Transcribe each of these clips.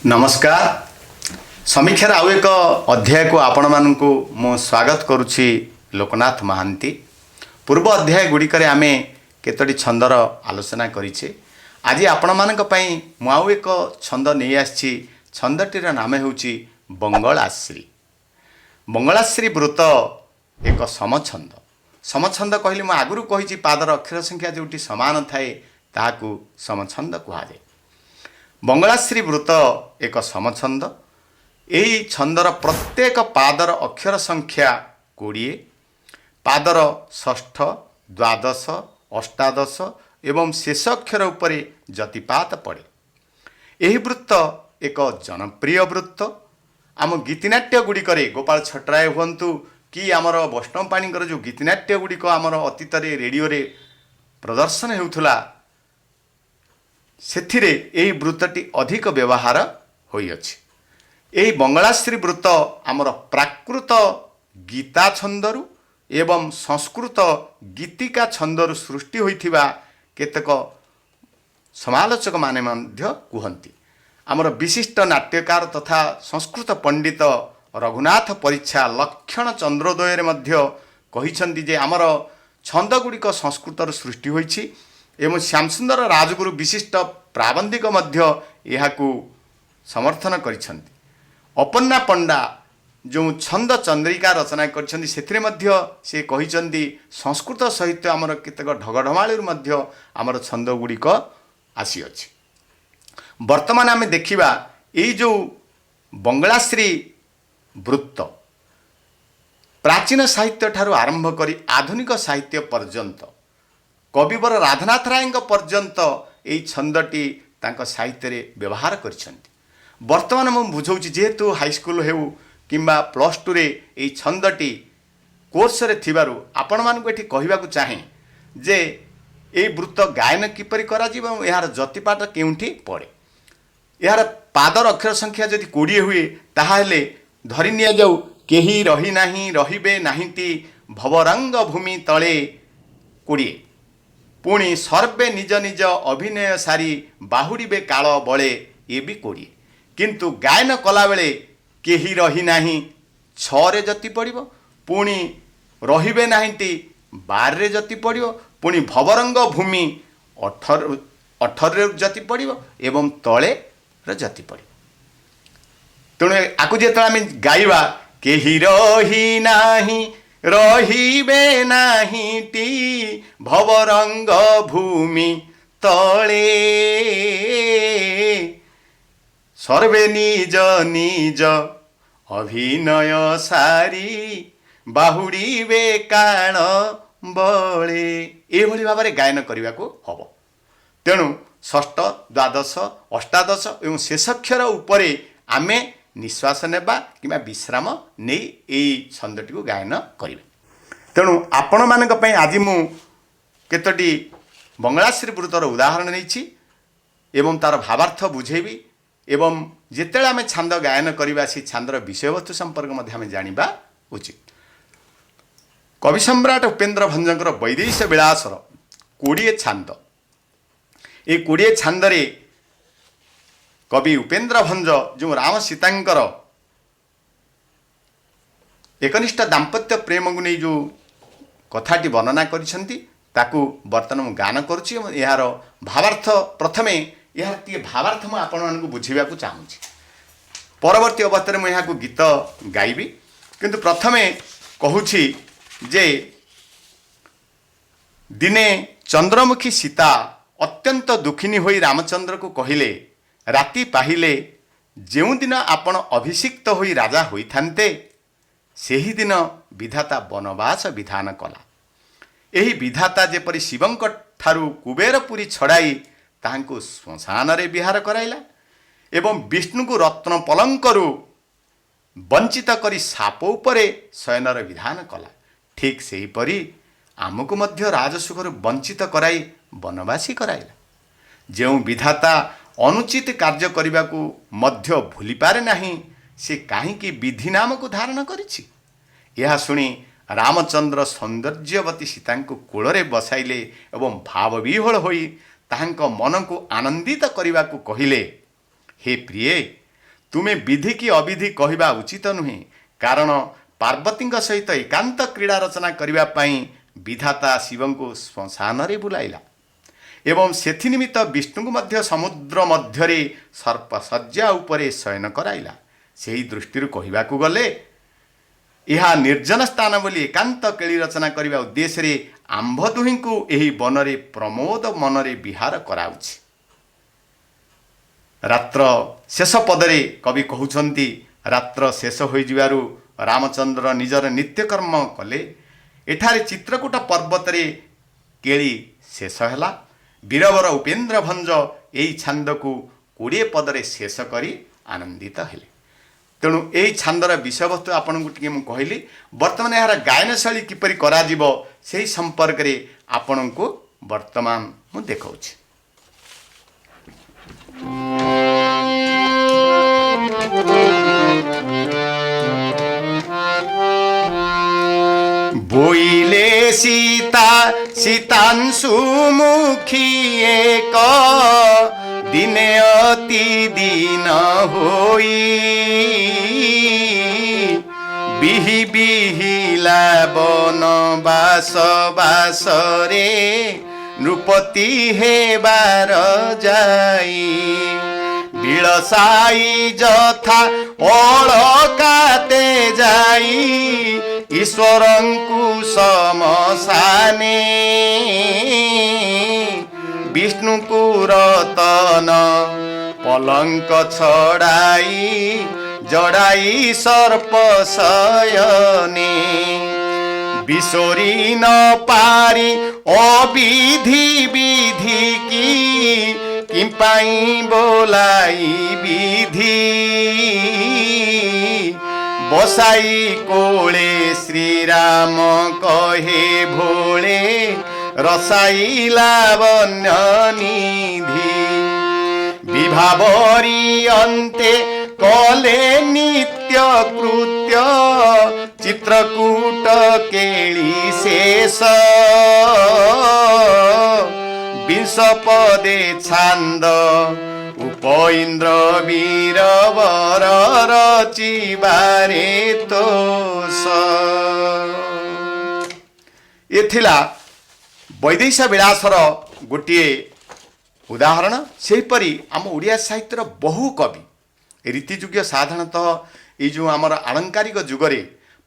नमस्कार। समीक्षार आउ एक अध्याय को आपण मानकु मु स्वागत करुछि लोकनाथ महांती। पूर्व अध्याय गुड़िकर आमे केतोटी छंदर आलोचना करिछे। आज आपण मानक पई मु आउ एक छंद नै आछि। छंदटीर नाम हेउछि बंगलाश्री। बंगलाश्री व्रत एक समछंद। समछंद कहली मु आगुरु कहिछि पादर अक्षर संख्या जोटी समान थाए ताहाकु समछंद कुहा जाय। बंगलाश्री व्रत एक समछंद। यही छंदर प्रत्येक पादर अक्षर संख्या 20, पादर षष्ठ, द्वादश, अष्टादश एवं शेष अक्षर उपरे जतिपात पड़े। यही वृत्त एक जनप्रिय वृत्त। आम गीतिनाट्य गुड़िकर गोपाल छटराय हुंतु कि आमर वैष्णव पाणीकर जो गीतिनाट्य गुड़िक आमर अतीत रेडियो रे प्रदर्शन होउथुला सेथिरे एही वृत्तटी अधिक व्यवहार होइअछि। एही बंगलाश्री वृत्त आमर प्राकृत गीता छंदरु एवं संस्कृत गीतिका छंदरु सृष्टि होइथिबा केतक समालोचक माने मध्य कुहंती। आमर विशिष्ट नाट्यकार तथा संस्कृत पंडित रघुनाथ परीक्षा लक्षण चंद्रोदय मध्य कहिछंती जे आमर छंद गुड़िक संस्कृतर सृष्टि होइछि एवं श्यामसुंदर राजगुरु विशिष्ट प्राबंधिक मध्य यहाकू समर्थन करिछंती। अपन्ना पंडा जो छंद चंद्रिका रचना करिछंती सेथिरे मध्य से कहिछंती संस्कृत साहित्य आमर केतक ढगढमाळीर मध्य आमर छंद गुड़िक आसी अछि। वर्तमान आमे देखिबा एई जो बंगलाश्री वृत्त प्राचीन साहित्य ठारू आरंभ करी आधुनिक साहित्य पर्यंत कविवर राधानाथ राय पर्यंत यही छंदटी तांको साहित्य रे व्यवहार करिसेंती। वर्तमान मु बुझौछि जेहेतु हाईस्कूल हेउ किंबा प्लस टू रे यही छंदटी कोर्स रे थिबारु आपण मानकु एठी कहिबाकु चाहे जे एही वृत्त गायन किपरि करा जिवो एवं यार जतिपाठ केउंठी पड़े। यार पादर अक्षर संख्या जदि 20 हुए ताहाले धरि निया जाऊ केही रही नाही रहिबे नाहिंती भवरंग भूमि तळे 20 पुणी सर्वे निज निज अभिनय सारी बाहुड़े काल बले ये भी 20 किंतु गायन कला बेले केही रही नाही 6 रे जति पड़िबो पुणी रहिबे नाहिंती 12 रे जति पड़िबो पुणी भवरंग भूमि 18 रे जति पड़िबो एवं तळे रे जति पड़िबो। तेणु आकु जेतला आमे गाइबा केही रही नाही रहिबे नाहिंती भवरंग भूमि तळे सर्वे निज निज अभिनय सारी बाहुड़ीबे काल बळे एभली भाव गायन करने को हम। तेणु षष्ठ, द्वादश, अष्टादश एवं शेषाक्षर उपरे आमे निश्वास नेबा किंबा विश्राम नहीं यही छंदटी को गायन करेंगे। तेणु आपण मानक पई आज मु केतोटी बंगलाश्री वृत्तर उदाहरण नहीं एवं तार भावार्थ बुझेबी एवं जेतेले आमे छंद गायन करबा से छंदर विषयवस्तु संपर्क मध्य आमे जानिबा उचित। कवि सम्राट उपेन्द्र भंजकर वैदेश विलासर 20 छंद। ये 20 छंदरे कवि उपेन्द्र भंज जो राम सीतांकर एकनिष्ठ दाम्पत्य प्रेम को नहीं जो कथाटी वर्णना करिसेंती ताकू वर्तमान मु गान करुछि। यार भावार्थ प्रथमे यार ती भावार्थ मु आपण मानकु बुझेबा को चाहूछि। परवर्ती अवस्था में यहाँ गीत गाइबी किंतु प्रथमे कहूछि जे दिने चंद्रमुखी सीता अत्यंत दुखिनी होई रामचंद्र को कहिले राति पाहिले जेउ दिन आपण अभिषिक्त होई राजा होइथान्ते सेही दिन विधाता वनवास विधान कला। एही विधाता जेपरि शिवंक ठारू कुबेरपुरी छड़ाई ताहांकु श्मशान रे विहार कराइला एवं विष्णु को रत्न पलंकरू वंचित करी साप उपरे शयनर विधान कला। ठीक सेही परी आमको मध्य राजसुखर वंचित कराई वनवासी कराइला। जो विधाता अनुचित कार्य करने को मध्य भूली पारे नहीं से कहीं विधि नाम को धारण करिछि। यह शुणी ରାମଚନ୍ଦ୍ର ସୌନ୍ଦର୍ଯ୍ୟବତୀ ସୀତାଙ୍କୁ କୋଳରେ ବସାଇଲେ ଏବଂ ଭାବବିହ୍ୱଳ ହୋଇ ତାହାଙ୍କ ମନକୁ ଆନନ୍ଦିତ କରିବାକୁ କହିଲେ, ହେ ପ୍ରିୟେ, ତୁମେ ବିଧି କି ଅବିଧି କହିବା ଉଚିତ ନୁହେଁ, କାରଣ ପାର୍ବତୀଙ୍କ ସହିତ ଏକାନ୍ତ କ୍ରୀଡ଼ା ରଚନା କରିବା ପାଇଁ ବିଧାତା ଶିବଙ୍କୁ ଶ୍ମଶାନରେ ବୁଲାଇଲା ଏବଂ ସେଥିନିମିତ୍ତ ବିଷ୍ଣୁଙ୍କୁ ମଧ୍ୟ ସମୁଦ୍ର ମଧ୍ୟରେ ସର୍ପଶଯ୍ୟା ଉପରେ ଶୟନ କରାଇଲା। ସେହି ଦୃଷ୍ଟିରୁ କହିବାକୁ ଗଲେ ଏହା ନିର୍ଜନ ସ୍ଥାନ ବୋଲି ଏକାନ୍ତ କେଳି ରଚନା କରିବା ଉଦ୍ଦେଶ୍ୟରେ ଆମ୍ଭ ଦୁହିଁଙ୍କୁ ଏହି ବନରେ ପ୍ରମୋଦ ମନରେ ବିହାର କରାଉଛି। ରାତ୍ର ଶେଷ ପଦରେ କବି କହୁଛନ୍ତି, ରାତ୍ର ଶେଷ ହୋଇଯିବାରୁ ରାମଚନ୍ଦ୍ର ନିଜର ନିତ୍ୟକର୍ମ କଲେ। ଏଠାରେ ଚିତ୍ରକୂଟ ପର୍ବତରେ କେଳି ଶେଷ ହେଲା। ବୀରବର ଉପେନ୍ଦ୍ର ଭଞ୍ଜ ଏହି ଛାନ୍ଦକୁ 20 ପଦରେ ଶେଷ କରି ଆନନ୍ଦିତ ହେଲେ। ତେଣୁ ଏହି ଛାନ୍ଦର ବିଷୟବସ୍ତୁ ଆପଣଙ୍କୁ ଟିକେ ମୁଁ କହିଲି। ବର୍ତ୍ତମାନ ଏହାର ଗାୟନ ଶୈଳୀ କିପରି କରାଯିବ ସେହି ସମ୍ପର୍କରେ ଆପଣଙ୍କୁ ବର୍ତ୍ତମାନ ମୁଁ ଦେଖାଉଛି। ବୋଇଲେ ସୀତା ସୀତାଂଶୁ ମୁଖୀ ଏକ ଦିନେ ଅତି ଦିନ ହୋଇ ବିହି ବିହିଲା ବନ ବାସ ବାସରେ ନୃପତି ହେବାର ଯାଇ ବିଳସାଇ ଯଥା ଅଳକାତେ ଯାଇ ଈଶ୍ୱରଙ୍କୁ ସମସାନେ ବିଷ୍ଣୁଙ୍କୁ ରତନ ପଲଙ୍କ ଛଡ଼ାଇ ଜଡ଼ାଇ ସର୍ପ ଶୟନେ ବିଶୋରି ନ ପାରି ଅବିଧି ବିଧି କି ପାଇଁ ବୋଲାଇ ବିଧି ବସାଇ କୋଳେ ଶ୍ରୀରାମ କହେ ଭୋଳେ ରସାଇ ଲାବଣ୍ୟ ନିଧି ବିଭାବରୀ ଅନ୍ତେ କଲେ ନିତ୍ୟ କୃତ୍ୟ ଚିତ୍ରକୂଟ କେଳି ଶେଷ ବିଂଶ ପଦେ ଛାନ୍ଦ ଉପଇନ୍ଦ୍ର ବୀରବର ରଚିବାରେ ତୋଷ। ଏ ଥିଲା ବୈଦେଶ ବିଳାସର ଗୋଟିଏ ଉଦାହରଣ। ସେହିପରି ଆମ ଓଡ଼ିଆ ସାହିତ୍ୟର ବହୁ କବି ରୀତିଯୁଗ୍ୟ ସାଧାରଣତଃ ଏଇ ଯେଉଁ ଆମର ଆଳଙ୍କାରିକ ଯୁଗରେ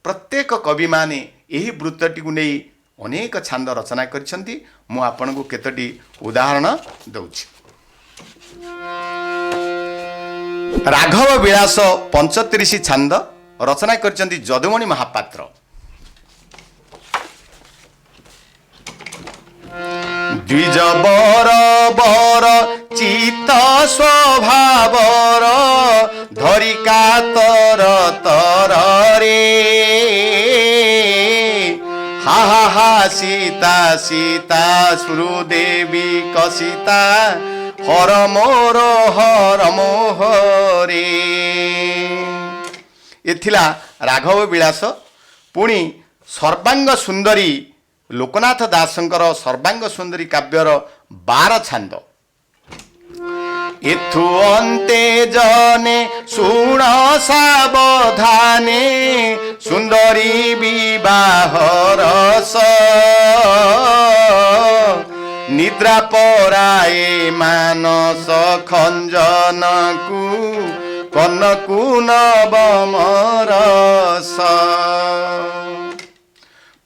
ପ୍ରତ୍ୟେକ କବିମାନେ ଏହି ବୃତ୍ତଟିକୁ ନେଇ ଅନେକ ଛାନ୍ଦ ରଚନା କରିଛନ୍ତି। ମୁଁ ଆପଣଙ୍କୁ କେତୋଟି ଉଦାହରଣ ଦେଉଛି। ରାଘବ ବିଳାସ 35 ଛାନ୍ଦ ରଚନା କରିଛନ୍ତି ଯଦୁମଣି ମହାପାତ୍ର। ଦ୍ୱିଜ ବର ବର ଚିତ ସ୍ୱଭାବର ଧରି କାତର ତରରେ হা হা হা সীতা সীতা শ্রুদেবী কসিতা হর মোর হর মোহরে। এথিলা রাঘব বিলাস। পুଣି ସର୍ବାଙ୍ଗ ସୁନ୍ଦରୀ ଲୋକନାଥ ଦାସଙ୍କର ସର୍ବାଙ୍ଗ ସୁନ୍ଦରୀ କାବ୍ୟର 12 ଛାନ୍ଦ। ଏଥୁ ଅନ୍ତେ ଜନେ ଶୁଣ ସାବଧାନେ ସୁନ୍ଦରୀ ବିବାହ ରସ ନିଦ୍ରା ପରାଏ ମାନସ ଖଞ୍ଜନକୁ କନକୁ ନବମରସ।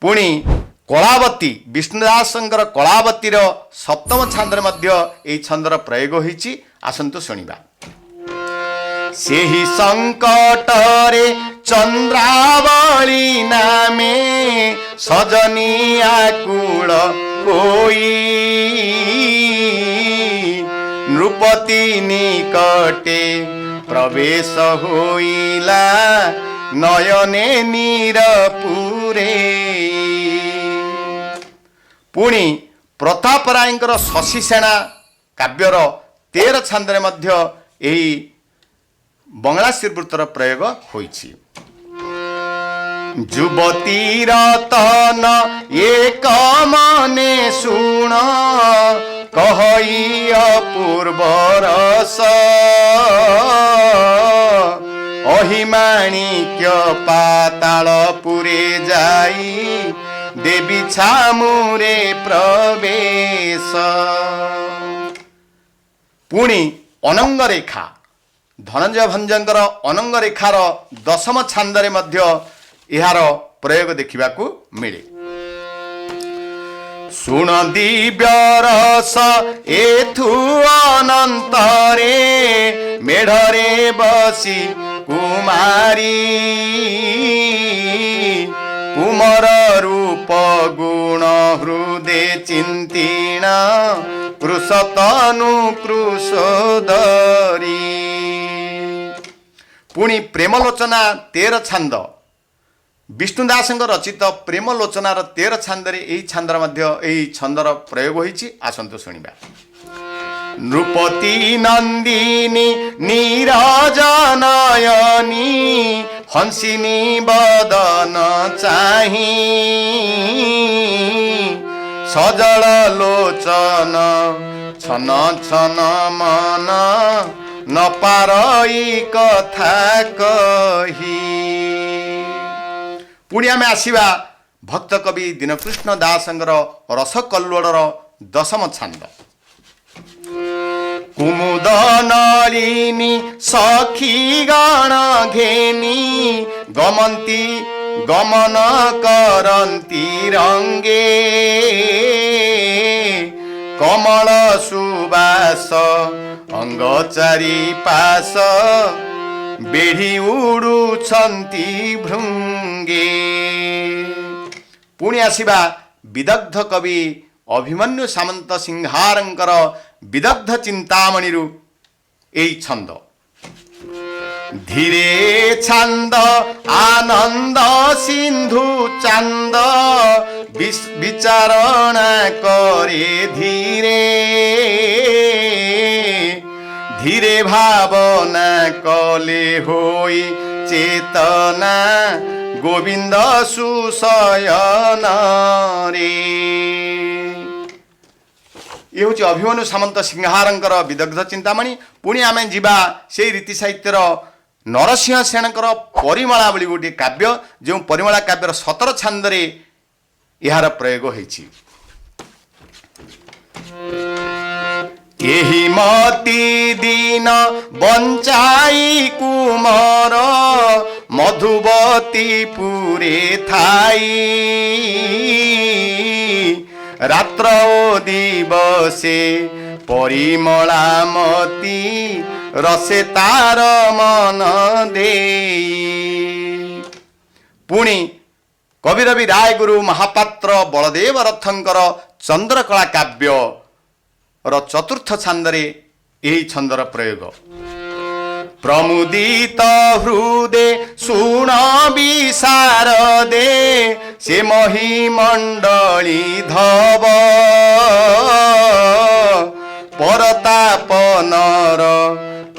ପୁଣି କଳାବତୀ ବିଷ୍ଣୁଦାସଙ୍କର କଳାବତୀର 7ମ ଛାନ୍ଦରେ ମଧ୍ୟ ଏହି ଛନ୍ଦର ପ୍ରୟୋଗ ହୋଇଛି। ଆସନ୍ତୁ ଶୁଣିବା। ସେହି ସଙ୍କଟରେ ଚନ୍ଦ୍ରାବଳୀ ନାମେ ସଜନୀ ଆକୁଳ ହୋଇ ନୃପତି ନିକଟେ ପ୍ରବେଶ ହୋଇଲା ନୟନେ ନିରପୁରେ। ପୁଣି ପ୍ରତାପ ରାୟଙ୍କର ଶଶୀ ସେଣା କାବ୍ୟର 13 ଛାନ୍ଦରେ ମଧ୍ୟ ଏହି ବଙ୍ଗଳା ଶ୍ରୀବୃତ୍ତର ପ୍ରୟୋଗ ହୋଇଛି। ଯୁବତୀ ରତନ ଏକ ମନେ ଶୁଣ କହଇ ଅପୂର୍ବ ରସ ଅହିମାଣିକ୍ୟ ପାତାଳପୁରେ ଯାଇ ଦେବୀ ଛାମୁରେ ପ୍ରବେଶ। ପୁଣି ଅନଙ୍ଗ ରେଖା ଧନଞ୍ଜୟ ଭଞ୍ଜଙ୍କର ଅନଙ୍ଗ ରେଖାର ଦଶମ ଛାନ୍ଦରେ ମଧ୍ୟ ଏହାର ପ୍ରୟୋଗ ଦେଖିବାକୁ ମିଳେ। ଶୁଣ ଦିବ୍ୟ ରସ ଏଥୁ ଅନନ୍ତରେ ମେଢ଼ରେ ବସି କୁମାରୀ କୁମର ରୂପ ଗୁଣ ହୃଦେ ଚିନ୍ତିଣ କୃଷତନୁ କୃଷୋଦରୀ। ପୁଣି ପ୍ରେମଲୋଚନା 13 ଛାନ୍ଦ ବିଷ୍ଣୁ ଦାସଙ୍କ ରଚିତ ପ୍ରେମଲୋଚନାର 13 ଛାନ୍ଦରେ ଏହି ଛାନ୍ଦର ମଧ୍ୟ ଏହି ଛନ୍ଦର ପ୍ରୟୋଗ ହୋଇଛି। ଆସନ୍ତୁ ଶୁଣିବା। ନୃପତି ନନ୍ଦିନୀ ନିରଜନୟନୀ ହଂସିନୀ ବଦନ ଚାହିଁ ସଜଳ ଲୋଚନ ଛନ ଛନ ମନ ନ ପାରଇ କଥା କହି। ପୁଣି ଆମେ ଆସିବା ଭକ୍ତ କବି ଦୀନକୃଷ୍ଣ ଦାସଙ୍କର ରସକଲ୍ଲୋଳର 10ମ ଛାନ୍ଦ। କୁମୁଦ ନଳିନୀ ସଖୀ ଗଣ ଘେନି ଗମନ୍ତି ଗମନ କରନ୍ତି ରଙ୍ଗେ କମଳ ସୁବାସ ଅଙ୍ଗ ଚାରି ପାଶ ବେଢ଼ି ଉଡୁଛନ୍ତି ଭୃଙ୍ଗେ। ପୁଣି ଆସିବା ବିଦଗ୍ଧ କବି ଅଭିମନ୍ୟୁ ସାମନ୍ତ ସିଂହାରଙ୍କର ବିଦଗ୍ଧ ଚିନ୍ତାମଣିରୁ ଏହି ଛନ୍ଦ। ଧୀରେ ଛାନ୍ଦ ଆନନ୍ଦ ସିନ୍ଧୁ ଚାନ୍ଦ ବିଚାରଣା କରେ ଧୀରେ ଧୀରେ ଭାବନା କଲେ ହୋଇ ଚେତନା ଗୋବିନ୍ଦ ସୁଶୟନରେ। ଇଏ ହେଉଛି ଅଭିମନ୍ୟୁ ସାମନ୍ତ ସିଂହାରଙ୍କର ବିଦଗ୍ଧ ଚିନ୍ତାମଣି। ପୁଣି ଆମେ ଯିବା ସେଇ ରୀତି ସାହିତ୍ୟର ନରସିଂହ ସେଣଙ୍କର ପରିମଳା ବୋଲି ଗୋଟିଏ କାବ୍ୟ, ଯେଉଁ ପରିମଳା କାବ୍ୟର 17 ଛାନ୍ଦରେ ଏହାର ପ୍ରୟୋଗ ହୋଇଛି। ଏହି ମତି ଦିନ ବଞ୍ଚାଇ କୁମର ମଧୁବତୀ ପୁରେ ଥାଇ ରାତ୍ର ଓ ଦିବସେ ପରିମଳାମତି ରସେ ତାର ମନ ଦେଇ। ପୁଣି କବିରବି ରାୟଗୁରୁ ମହାପାତ୍ର ବଳଦେବ ରଥଙ୍କର ଚନ୍ଦ୍ରକଳା କାବ୍ୟ ର 4ଥ ଛାନ୍ଦରେ ଏହି ଛନ୍ଦର ପ୍ରୟୋଗ। ପ୍ରମୁଦିତ ହୃଦେ ଶୁଣ ବିଶାରଦେ ସେ ମହିମଣ୍ଡଳୀ ଧବ ପରତାପନର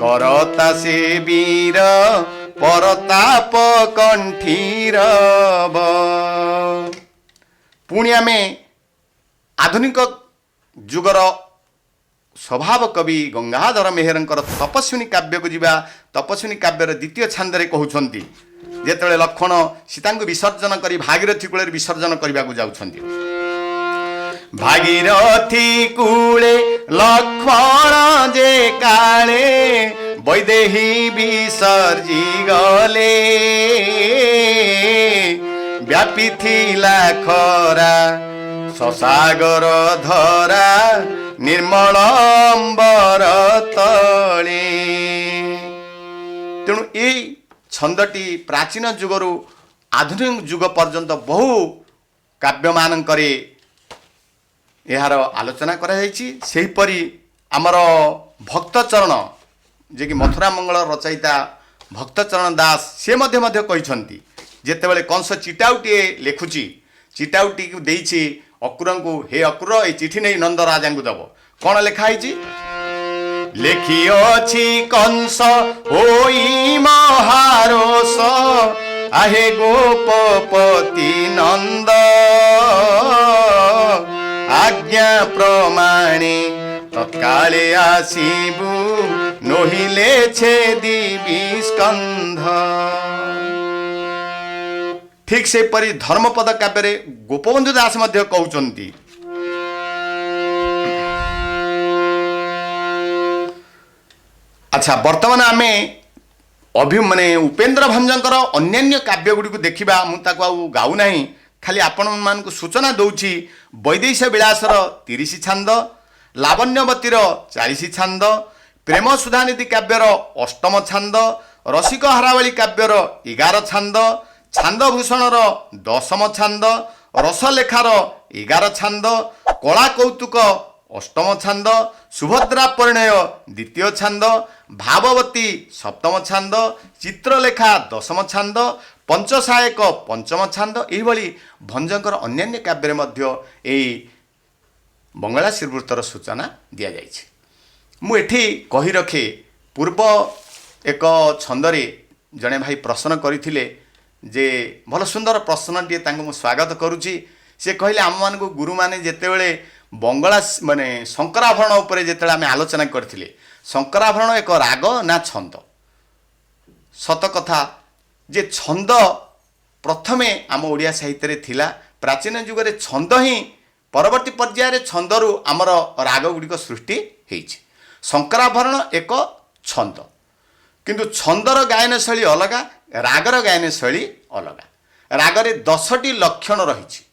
କରତା ସେ ବୀର ପରତାପ କଣ୍ଠୀରବ। ପୁଣି ଆମେ ଆଧୁନିକ ଯୁଗର ସ୍ୱଭାବ କବି ଗଙ୍ଗାଧର ମେହେରଙ୍କର ତପସ୍ୱିନୀ କାବ୍ୟକୁ ଯିବା। ତପସ୍ୱିନୀ କାବ୍ୟର 2ୟ ଛାନ୍ଦରେ କହୁଛନ୍ତି, ଯେତେବେଳେ ଲକ୍ଷ୍ମଣ ସୀତାଙ୍କୁ ବିସର୍ଜନ କରି ଭାଗୀରଥୀ କୂଳରେ ବିସର୍ଜନ କରିବାକୁ ଯାଉଛନ୍ତି। ଭାଗୀରଥୀ କୂଳେ ଲକ୍ଷ୍ମଣ ଯେ କାଳେ ବୈଦେହୀ ବିସର୍ଜି ଗଲେ ବ୍ୟାପିଥିଲା ଖରା ସସାଗର ଧରା ନିର୍ମଳ ଅମ୍ବର ତଳେ। ତେଣୁ ଏହି ଛନ୍ଦଟି ପ୍ରାଚୀନ ଯୁଗରୁ ଆଧୁନିକ ଯୁଗ ପର୍ଯ୍ୟନ୍ତ ବହୁ କାବ୍ୟମାନଙ୍କରେ ଏହାର ଆଲୋଚନା କରାଯାଇଛି। ସେହିପରି ଆମର ଭକ୍ତଚରଣ, ଯିଏକି ମଥୁରା ମଙ୍ଗଳ ରଚୟିତା ଭକ୍ତଚରଣ ଦାସ, ସେ ମଧ୍ୟ କହିଛନ୍ତି, ଯେତେବେଳେ କଂସ ଚିଟାଉଟିଏ ଲେଖୁଛି, ଚିଟାଉଟିକୁ ଦେଇଛି ଅକ୍ରୁରଙ୍କୁ, ହେ ଅକ୍ରୁର ଏଇ ଚିଠି ନେଇ ନନ୍ଦ ରାଜାଙ୍କୁ ଦେବ। କ'ଣ ଲେଖା ହେଇଛି? ଲେଖିଅଛି କଂସ ହୋଇ ମହାରୋଷ आहे गोपपति नंद आज्ञा प्रमाणे तत्काले आसीबु नोहिले छेदिबी स्कंध। ठीक से परी धर्मपद काव्य गोपबंधु दास मध्य कहउचंती अच्छा वर्तमान आमे माने उपेन्द्र भंजकर अन्यान्य काव्य गुड़ी को देखा मुझे गाऊ नहीं खाली आपण मानक सूचना दौची वैदेश विलासर 30 छांद लावण्यवतीर 40 छांद प्रेम सुधानिधि काव्यर 8म छांद रसिक हारावली काव्यर 11 छांद छांदभूषणर 10म छांद रसलेखार 11 छांद कला कौतुक 8म छांद सुभद्रा परिणय 2य छांद भाववती 7म छांद चित्रलेखा 10म छांद पंचसायक 5म छांद यही भंजकर अन्यान्य काव्य मध्य एई बंगला श्रीवृत्तर सूचना दिया जाइछि। मु एठी कहि रखे पूर्व एक छंदरे जड़े भाई प्रश्न करथिले जे भल सुंदर प्रश्नटीए तांको मु स्वागत करुछि। से कहले आम मान गुरु माने जेतेबेले बंगला माने शंकराभरण उपरे जेतेबेले आमे आलोचना करथिले शंकराभरण एक राग ना छंद। सत कथा जे छंद प्रथमे आम ओडिया साहित्य रे थिला प्राचीन जुगरे छंद ही परवर्ती पर्यायर छंदरू आमर राग गुड़िक सृष्टि होइछि। शंकराभरण एक छंद किंतु छंदर गायन शैली अलगा रागर गायन शैली अलगा। रागरे 10टी लक्षण रही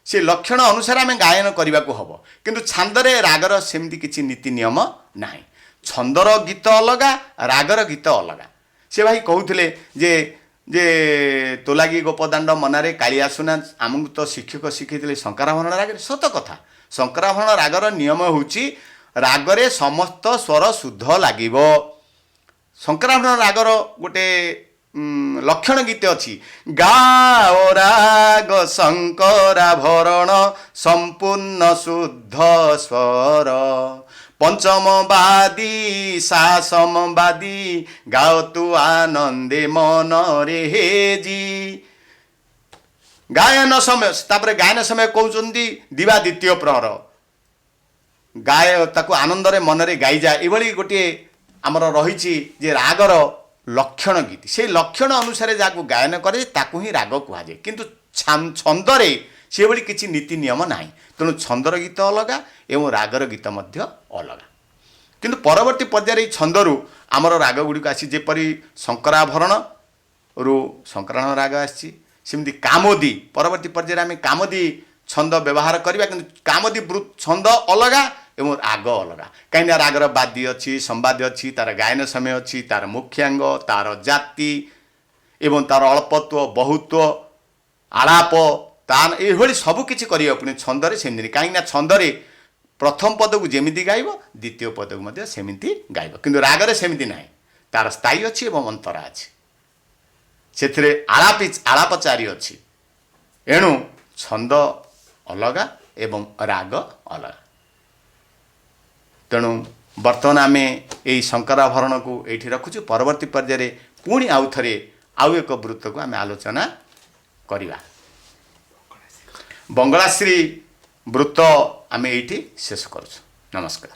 से लक्षण अनुसार आम गायन करने को हम किंतु छांदरे रागर सेमती किसी नीति नियम ना। छंदर गीत अलगा रागर गीत अलगा। से भाई कहते जे जे तोलागी गोपदाण्ड मनारे काली आसुना आमको तो शिक्षक शिखी शंकराभरण रागरे सत कथा। शंकराभरण रागर नियम होची रागरे समस्त स्वर शुद्ध लागिबो। शंकराभरण रागर गोटे लक्षण गीत अच्छी गाओ राग शंकराभरण संपूर्ण शुद्ध स्वर पंचमवादी सासमवादी गाओ तु आनंदे मन रे हेजी। गायन समय तापर गायन समय कहउचंदी दिवा द्वितीय प्रहर गाय ताकू आनंद रे मन रे गाई जा एभली गोटे आमर रही जे रागर लक्षण गीत से लक्षण अनुसार जहाँ गायन करे ताकू ही राग कहुए किंतु छंदरे से भली किसी नीति नियम ना। तेणु छंदर गीत अलगा एवं रागर गीत मध्य अलगा किंतु परवर्ती पर्यायर छंदरू आमर राग गुड़िक आसी जेपरी शंकराभरण रु शंकराभरण राग आसी सेमती कामोदी परवर्ती पर्यायर आम कामोदी छंद व्यवहार करवा किंतु कामोदी छंद अलगा एवं राग अलगा कहीं रागर बाद्य अच्छी संवाद्य अच्छी तार गायन समय अच्छी तार मुख्यांग तार जाति एवं तार अल्पत्व बहुत्व आलाप तान ये सबकि कर छंदरे सेमती कहीं छंदरे प्रथम पद को जेमिति गाइब द्वितीय पद को सेमिति गाइब किंतु रागरे सेमिति ना तार स्थायी अच्छी एवं अंतरा अच्छी से आलापचारी अच्छी एणु छंद अलगा एवं राग अलगा। तेणु बर्तमान आम यही शंकराभरण को ये रखुचु परवर्ती पर्यायर पुणी आउ थे आउ एक वृत्त को आम आलोचना करवा। बंगलाश्री वृत्त आम ये शेष करुँ। नमस्कार।